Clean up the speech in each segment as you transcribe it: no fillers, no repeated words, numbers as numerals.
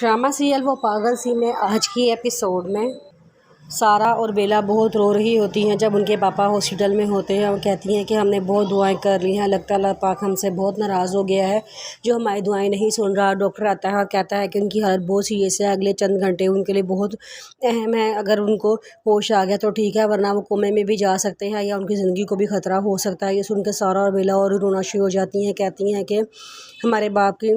Drama serial वो पागल सी में आज की एपिसोड में सारा और बेला बहुत रो रही होती हैं जब उनके पापा हॉस्पिटल में होते हैं और कहती हैं कि हमने बहुत दुआएं कर ली हैं, लगता अल्लाह पाक हमसे बहुत नाराज़ हो गया है जो हमारी दुआएं नहीं सुन रहा। डॉक्टर आता है और कहता है कि उनकी हालत बहुत सीरियस है, अगले चंद घंटे उनके लिए बहुत अहम है। अगर उनको होश आ गया तो ठीक है, वरना वो कोमे में भी जा सकते हैं या उनकी ज़िंदगी को भी ख़तरा हो सकता है। ये सुन के सारा और बेला और रोना शुरू हो जाती हैं, कहती हैं कि हमारे बाप की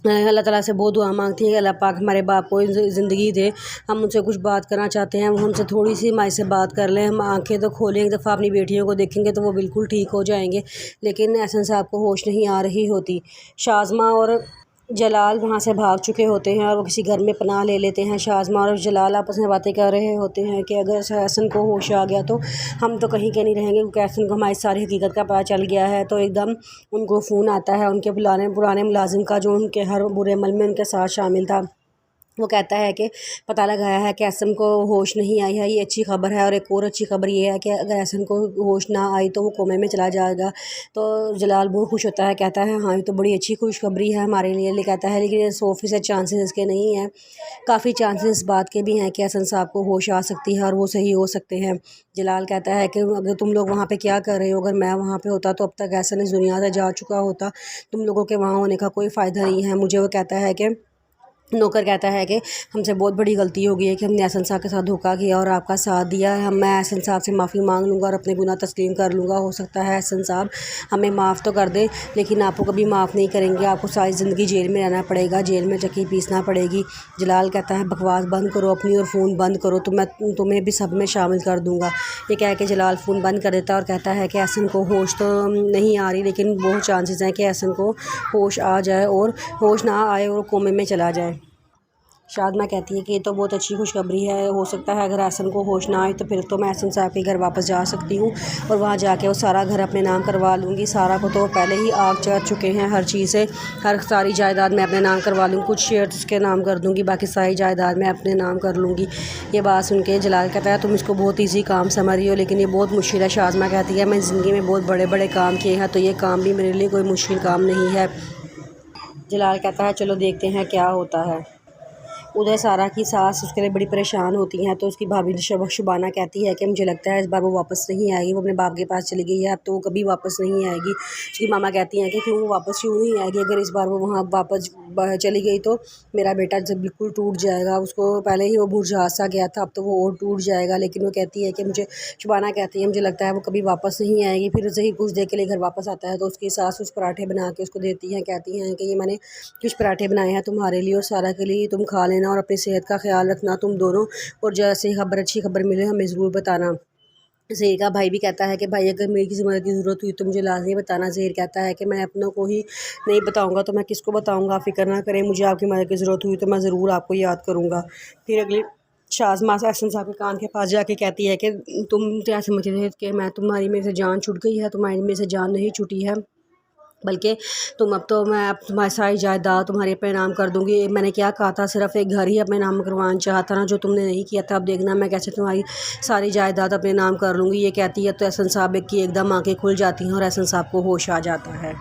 अल्लाह ताला से बहुत दुआ मांगती है कि अल्लाह पाक हमारे बाप को ज़िंदगी दे, हम उनसे कुछ बात करना चाहते हैं, वो हमसे थोड़ी सी हमारे से बात कर लें, हम आंखें तो खोलें एक दफ़ा अपनी बेटियों को देखेंगे तो वो बिल्कुल ठीक हो जाएंगे। लेकिन एहसन साहब को होश नहीं आ रही होती। शाज़मा और जलाल वहाँ से भाग चुके होते हैं और वो किसी घर में पनाह ले लेते हैं। शाज़मा और जलाल आपस में बातें कर रहे होते हैं कि अगर एहसन को होश आ गया तो हम तो कहीं के नहीं रहेंगे, क्योंकि एहसन को हमारी सारी हकीकत का पता चल गया है। तो एकदम उनको फ़ोन आता है उनके पुराने मुलाजिम का, जो उनके हर बुरे अमल में उनके साथ शामिल था। वो कहता है कि पता लगाया है कि एहसन को होश नहीं आई है, ये अच्छी खबर है। और एक और अच्छी खबर ये है कि अगर एहसन को होश ना आई तो वो कोमे में चला जाएगा। तो जलाल बहुत खुश होता है, कहता है हाँ ये तो बड़ी अच्छी खुशखबरी है हमारे लिए। कहता है लेकिन 100% चांसेस इसके नहीं हैं, काफ़ी चांसेस इस बात के भी हैं कि एहसन साहब को होश आ सकती है और वो सही हो सकते हैं। जलाल कहता है कि अगर तुम लोग वहाँ पे क्या कर रहे हो, अगर मैं वहाँ पे होता तो अब तक एहसन इस दुनिया से जा चुका होता, तुम लोगों के वहाँ होने का कोई फ़ायदा नहीं है मुझे। वो कहता है कि नौकर कहता है कि हमसे बहुत बड़ी गलती हो गई है कि हमने एहसन साहब के साथ धोखा किया और आपका साथ दिया है। मैं एहसन साहब से माफ़ी मांग लूँगा और अपने गुनाह तस्लीम कर लूँगा। हो सकता है एहसन साहब हमें माफ़ तो कर दें, लेकिन आपको कभी माफ़ नहीं करेंगे, आपको सारी ज़िंदगी जेल में रहना पड़ेगा, जेल में चक्की पीसना पड़ेगी। जलाल कहता है बकवास बंद करो अपनी और फ़ोन बंद करो, तो मैं तुम्हें भी सब में शामिल कर दूँगा। ये कह के जलाल फ़ोन बंद कर देता है और कहता है कि एहसन को होश तो नहीं आ रही, लेकिन बहुत चांसेस हैं कि एहसन को होश आ जाए और होश ना आए और कोमे में चला जाए। शाज़मा कहती है कि ये तो बहुत अच्छी खुशखबरी है, हो सकता है अगर एहसन को होश ना आए तो फिर तो मैं एहसन साहब के घर वापस जा सकती हूँ और वहाँ जाके वो सारा घर अपने नाम करवा लूँगी। सारा को तो पहले ही आग चढ़ चुके हैं, हर चीज़ से सारी जायदाद मैं अपने नाम करवा लूँगी, कुछ शेयर उसके नाम कर दूँगी, बाकी सारी जायदाद मैं अपने नाम कर लूँगी। ये बात सुन के जलाल कहता है तुम इसको बहुत ईजी काम समझ रही हो, लेकिन ये बहुत मुश्किल है। शाज़मा कहती है मैं ज़िंदगी में बहुत बड़े बड़े काम किए हैं, तो ये काम भी मेरे लिए कोई मुश्किल काम नहीं है। जलाल कहता है चलो देखते हैं क्या होता है। उधर सारा की सास उसके लिए बड़ी परेशान होती हैं, तो उसकी भाभी शुबाना कहती है कि मुझे लगता है इस बार वो वापस नहीं आएगी, वो अपने बाप के पास चली गई है, अब तो वो कभी वापस नहीं आएगी। उसकी मामा कहती हैं कि क्यों वो वापस क्यों नहीं आएगी, अगर इस बार वो वहाँ वापस चली गई तो मेरा बेटा जब बिल्कुल टूट जाएगा, उसको पहले ही वो बुझा सा गया था, अब तो वो और टूट जाएगा। लेकिन वो कहती है कि शुबाना कहती है मुझे लगता है वो कभी वापस नहीं आएगी। फिर उसे ही कुछ देर के लिए घर वापस आता है तो उसकी सास कुछ पराठे बना के उसको देती हैं, कहती हैं कि ये मैंने कुछ पराठे बनाए हैं तुम्हारे लिए और सारा के लिए, तुम खा लेना और अपनी सेहत का ख्याल रखना तुम दोनों, और जैसे अच्छी खबर मिले हमें ज़रूर बताना। ज़हीर का भाई भी कहता है कि भाई अगर मेरी किसी मदद की ज़रूरत हुई तो मुझे लाज़मी बताना। ज़हीर कहता है कि मैं अपनों को ही नहीं बताऊंगा तो मैं किसको बताऊंगा, फ़िक्र ना करें, मुझे आपकी मदद की ज़रूरत हुई तो मैं ज़रूर आपको याद करूँगा। फिर अगली शाज़मा एहसन साहब के कान के पास जाके कहती है कि तुम क्या समझ रहे थे कि मैं तुम्हारी मेरे से जान छूट गई है, तुम्हारी मेरे से जान नहीं छूटी है, बल्कि अब तुम्हारी सारी जायदाद तुम्हारे अपने नाम कर दूंगी। मैंने क्या कहा था, सिर्फ एक घर ही अपने नाम करवाना चाहता ना, जो तुमने नहीं किया था। अब देखना मैं कैसे तुम्हारी सारी जायदाद अपने नाम कर लूँगी। ये कहती है तो एहसन साहब की एकदम आंखें खुल जाती हैं और एहसन साहब को होश आ जाता है।